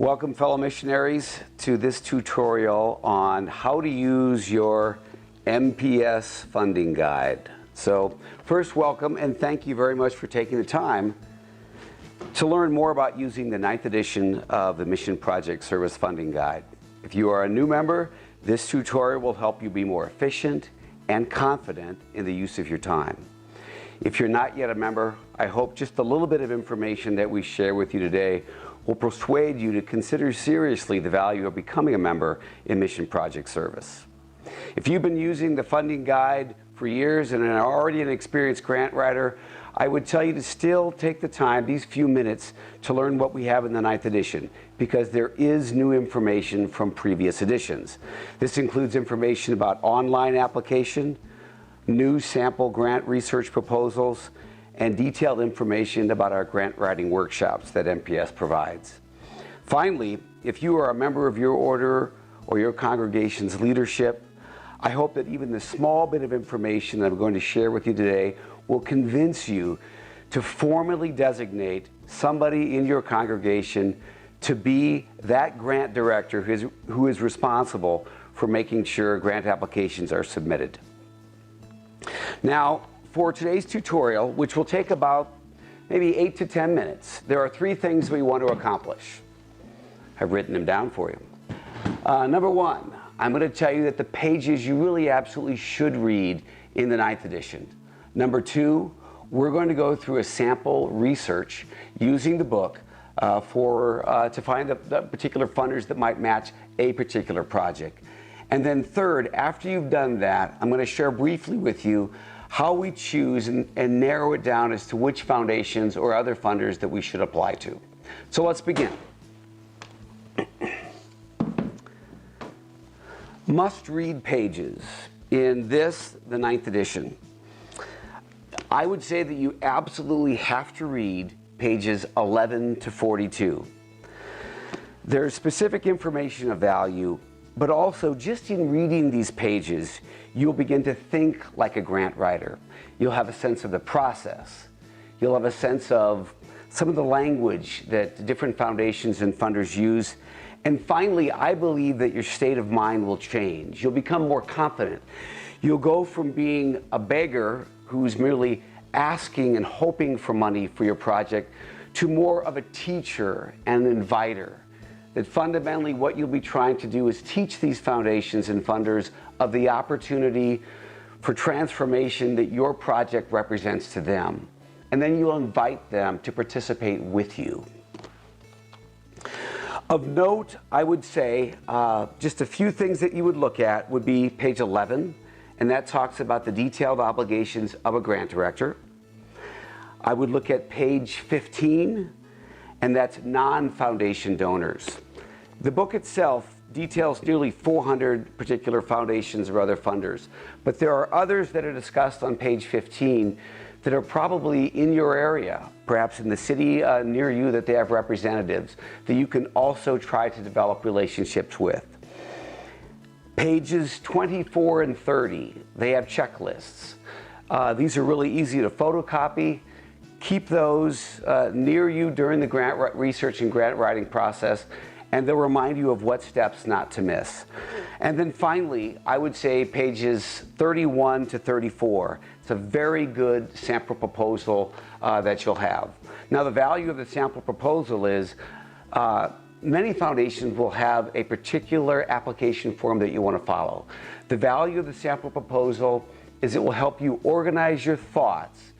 Welcome, fellow missionaries, to this tutorial on how to use your MPS funding guide. So first, welcome and thank you very much for taking the time to learn more about using the 9th edition of the Mission Project Service Funding Guide. If you are a new member, this tutorial will help you be more efficient and confident in the use of your time. If you're not yet a member, I hope just a little bit of information that we share with you today will persuade you to consider seriously the value of becoming a member in Mission Project Service. If you've been using the funding guide for years and are already an experienced grant writer, I would tell you to still take the time, these few minutes, to learn what we have in the 9th edition, because there is new information from previous editions. This includes information about online application, new sample grant research proposals, and detailed information about our grant writing workshops that MPS provides. Finally, if you are a member of your order or your congregation's leadership, I hope that even the small bit of information that I'm going to share with you today will convince you to formally designate somebody in your congregation to be that grant director who is responsible for making sure grant applications are submitted. Now, for today's tutorial, which will take about maybe 8 to 10 minutes, there are 3 things we want to accomplish. I've written them down for you. Number 1, I'm going to tell you that the pages you really absolutely should read in the 9th edition. Number 2, we're going to go through a sample research using the book to find the particular funders that might match a particular project. And then third, after you've done that, I'm going to share briefly with you how we choose and narrow it down as to which foundations or other funders that we should apply to. So let's begin. Must-read pages in this, the 9th edition. I would say that you absolutely have to read pages 11 to 42. There's specific information of value, but also just in reading these pages, you'll begin to think like a grant writer. You'll have a sense of the process. You'll have a sense of some of the language that different foundations and funders use. And finally, I believe that your state of mind will change. You'll become more confident. You'll go from being a beggar who's merely asking and hoping for money for your project to more of a teacher and an inviter. That fundamentally what you'll be trying to do is teach these foundations and funders of the opportunity for transformation that your project represents to them. And then you'll invite them to participate with you. Of note, I would say just a few things that you would look at would be page 11, and that talks about the detailed obligations of a grant director. I would look at page 15, and that's non-foundation donors. The book itself details nearly 400 particular foundations or other funders, but there are others that are discussed on page 15 that are probably in your area, perhaps in the city near you that they have representatives, that you can also try to develop relationships with. Pages 24 and 30, they have checklists. These are really easy to photocopy. Keep those near you during the grant research and grant writing process, and they'll remind you of what steps not to miss. And then finally, I would say pages 31 to 34. It's a very good sample proposal that you'll have. Now, the value of the sample proposal is many foundations will have a particular application form that you want to follow. The value of the sample proposal is it will help you organize your thoughts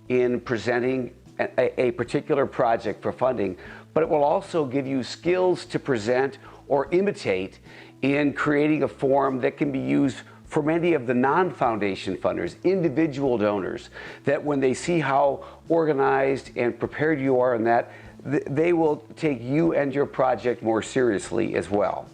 in presenting a particular project for funding, but it will also give you skills to present or imitate in creating a form that can be used for many of the non-foundation funders, individual donors, that when they see how organized and prepared you are in that, they will take you and your project more seriously as well.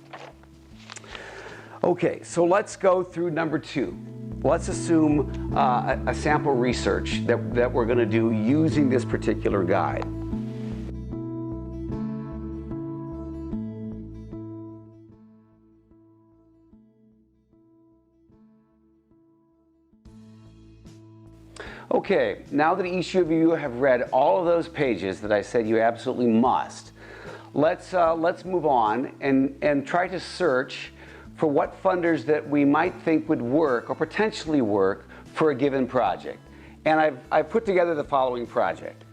Okay, so let's go through number 2. Let's assume a sample research that we're going to do using this particular guide. Okay, now that each of you have read all of those pages that I said you absolutely must, let's move on and try to search for what funders that we might think would work or potentially work for a given project. And I've put together the following project.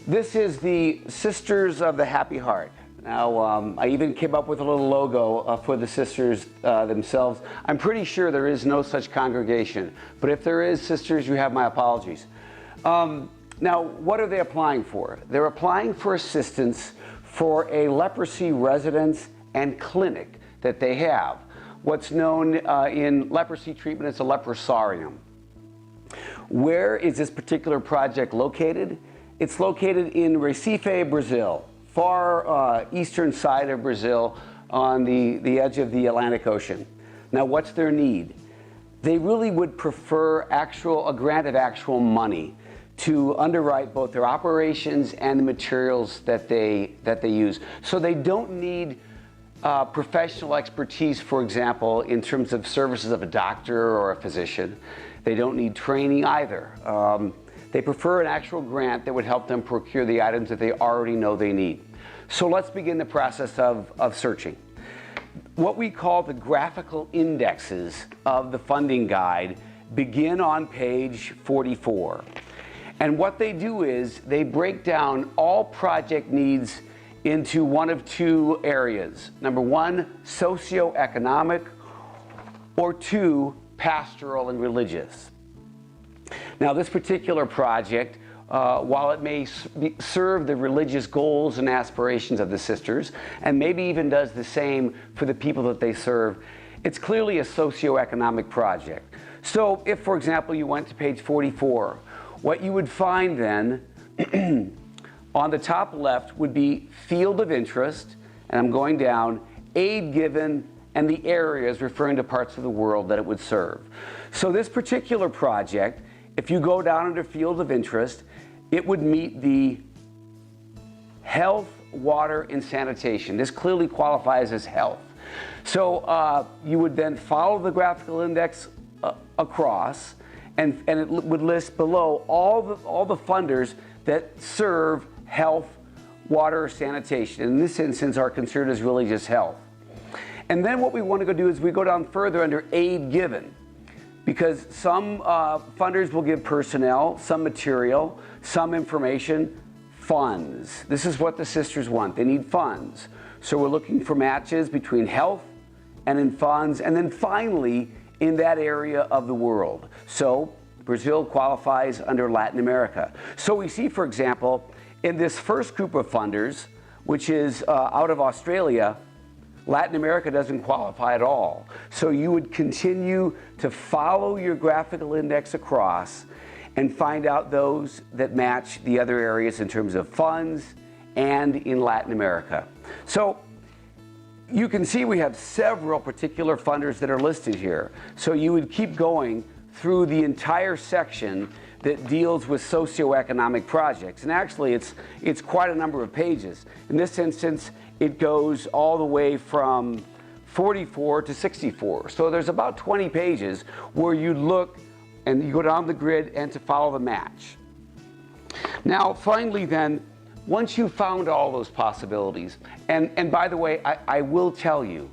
This is the Sisters of the Happy Heart. Now, I even came up with a little logo for the sisters themselves. I'm pretty sure there is no such congregation, but if there is, sisters, you have my apologies. Now, what are they applying for? They're applying for assistance for a leprosy residence and clinic that they have. What's known in leprosy treatment as a leprosarium. Where is this particular project located? It's located in Recife, Brazil, far eastern side of Brazil on the edge of the Atlantic Ocean. Now, what's their need? They really would prefer a grant of actual money to underwrite both their operations and the materials that they use. So they don't need professional expertise, for example, in terms of services of a doctor or a physician. They don't need training either. They prefer an actual grant that would help them procure the items that they already know they need. So let's begin the process of searching. What we call the graphical indexes of the funding guide begin on page 44. And what they do is they break down all project needs into one of two areas. Number one, socioeconomic, or two, pastoral and religious. Now, this particular project, while it may serve the religious goals and aspirations of the sisters, and maybe even does the same for the people that they serve, it's clearly a socioeconomic project. So if, for example, you went to page 44, what you would find then on the top left would be field of interest, and I'm going down, aid given, and the areas referring to parts of the world that it would serve. So this particular project, if you go down under field of interest, it would meet the health, water, and sanitation. This clearly qualifies as health. So you would then follow the graphical index across, and it would list below all the funders that serve health, water, sanitation. In this instance, are considered as really just health. And then what we want to go do is we go down further under aid given, because some funders will give personnel, some material, some information, funds. This is what the sisters want. They need funds. So we're looking for matches between health and in funds, and then finally in that area of the world. So Brazil qualifies under Latin America. So we see, for example, in this first group of funders, which is out of Australia, Latin America doesn't qualify at all. So you would continue to follow your graphical index across and find out those that match the other areas in terms of funds and in Latin America. So you can see we have several particular funders that are listed here. So you would keep going through the entire section that deals with socioeconomic projects. And actually, it's quite a number of pages. In this instance, it goes all the way from 44 to 64. So there's about 20 pages where you look and you go down the grid and to follow the match. Now, finally then, once you've found all those possibilities, and by the way, I will tell you,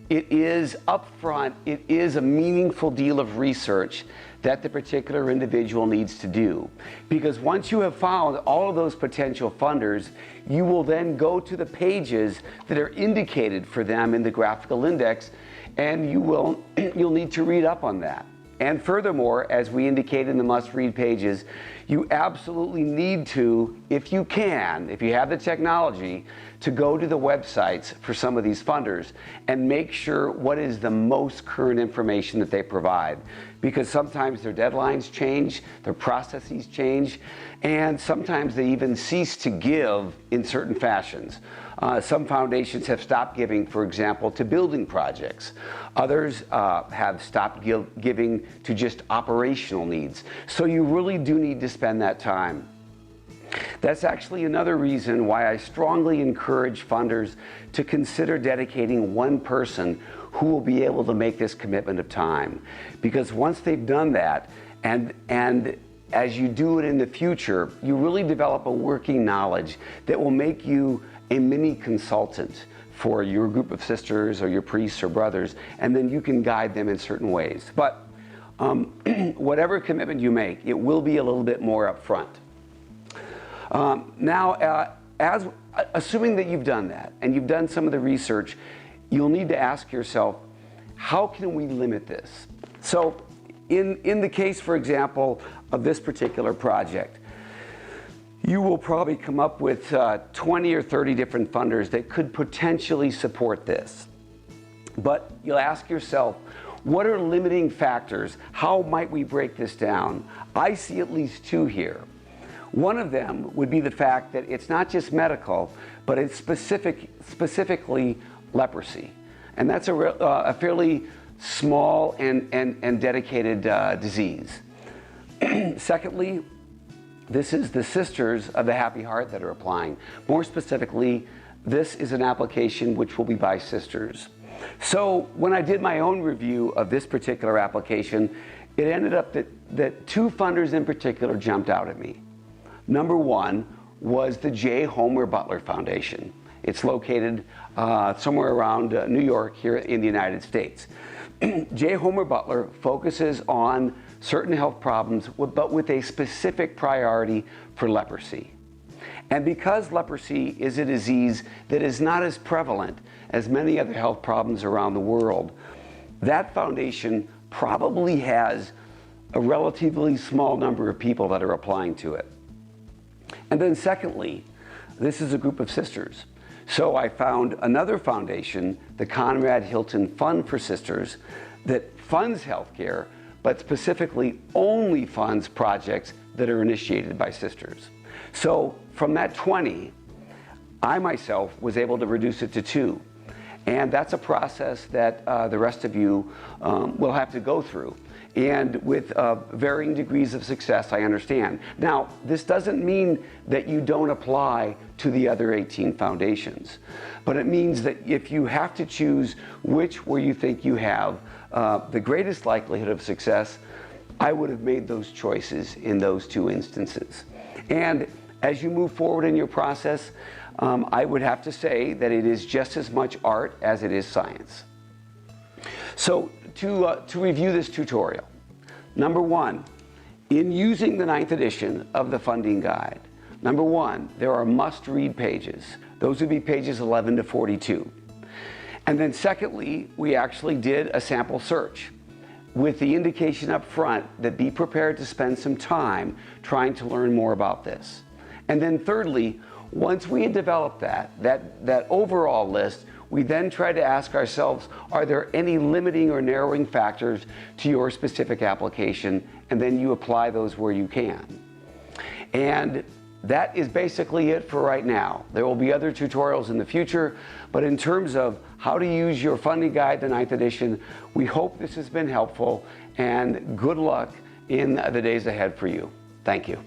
it is upfront, it is a meaningful deal of research that the particular individual needs to do. Because once you have found all of those potential funders, you will then go to the pages that are indicated for them in the graphical index, and you'll need to read up on that. And furthermore, as we indicate in the must-read pages, you absolutely need to, if you can, if you have the technology, to go to the websites for some of these funders and make sure what is the most current information that they provide. Because sometimes their deadlines change, their processes change, and sometimes they even cease to give in certain fashions. Some foundations have stopped giving, for example, to building projects. Others have stopped giving to just operational needs. So you really do need to spend that time. That's actually another reason why I strongly encourage funders to consider dedicating one person who will be able to make this commitment of time. Because once they've done that, and as you do it in the future, you really develop a working knowledge that will make you a mini consultant for your group of sisters or your priests or brothers, and then you can guide them in certain ways. But whatever commitment you make, it will be a little bit more upfront. Assuming that you've done that and you've done some of the research, you'll need to ask yourself, how can we limit this? So in the case, for example, of this particular project, you will probably come up with 20 or 30 different funders that could potentially support this. But you'll ask yourself, what are limiting factors? How might we break this down? I see at least two here. One of them would be the fact that it's not just medical, but it's specifically leprosy. And that's a fairly small and dedicated disease. Secondly, this is the Sisters of the Happy Heart that are applying. More specifically, this is an application which will be by sisters. So when I did my own review of this particular application, it ended up that two funders in particular jumped out at me. Number one was the J. Homer Butler Foundation. It's located somewhere around New York here in the United States. J. Homer Butler focuses on certain health problems, but with a specific priority for leprosy. And because leprosy is a disease that is not as prevalent as many other health problems around the world, that foundation probably has a relatively small number of people that are applying to it. And then secondly, this is a group of sisters. So I found another foundation, the Conrad Hilton Fund for Sisters, that funds healthcare, but specifically only funds projects that are initiated by sisters. So from that 20, I myself was able to reduce it to 2. And that's a process that the rest of you will have to go through. And with varying degrees of success, I understand. Now, this doesn't mean that you don't apply to the other 18 foundations, but it means that if you have to choose which where you think you have the greatest likelihood of success, I would have made those choices in those 2 instances. And as you move forward in your process, I would have to say that it is just as much art as it is science. So to review this tutorial, number 1, in using the 9th edition of the funding guide, number 1, there are must-read pages. Those would be pages 11 to 42. And then secondly, we actually did a sample search with the indication up front that be prepared to spend some time trying to learn more about this. And then thirdly, once we had developed that overall list, we then try to ask ourselves, are there any limiting or narrowing factors to your specific application? And then you apply those where you can. And that is basically it for right now. There will be other tutorials in the future, but in terms of how to use your funding guide, the 9th edition, we hope this has been helpful, and good luck in the days ahead for you. Thank you.